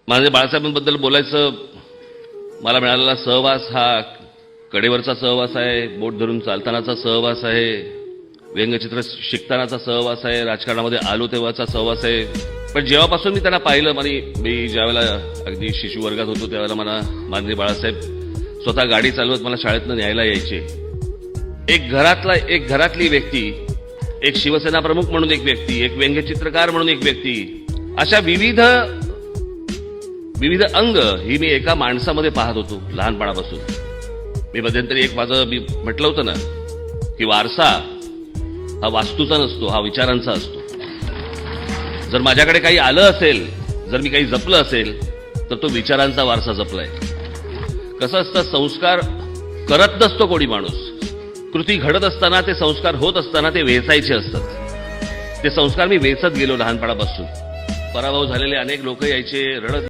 माझे बाळासाहेबांबद्दल बोलायचं, मला मिळालेला सहवास हा कडेवरचा सहवास आहे, बोट धरून चालतानाचा सहवास आहे, व्यंगचित्र शिकतानाचा सहवास आहे, राजकारणामध्ये आलो तेव्हाचा सहवास आहे. पण जेव्हापासून मी त्यांना पाहिलं, मी ज्यावेळेला अगदी शिशुवर्गात होतो त्यावेळेला मला माननीय बाळासाहेब स्वतः गाडी चालवत मला शाळेतनं न्यायला यायचे. एक घरातली व्यक्ती, एक शिवसेना प्रमुख म्हणून एक व्यक्ती, एक व्यंगचित्रकार म्हणून एक व्यक्ती, अशा विविध अंग ही मी एका माणसामध्ये पाहत होतो लहानपणापासून. मी मध्यंतरी मी म्हटलं होतं ना की वारसा हा वास्तूचा नसतो, हा विचारांचा असतो. जर माझ्याकडे काही आलं असेल, जर मी काही जपलं असेल, तर तो विचारांचा वारसा जपलाय. कसं असतं, संस्कार करत नसतो कोणी माणूस, कृती घडत असताना, ते संस्कार होत असताना ते वेचायचे असतात. ते संस्कार मी वेचत गेलो लहानपणापासून. पराभव झालेले अनेक लोक यायचे, रडत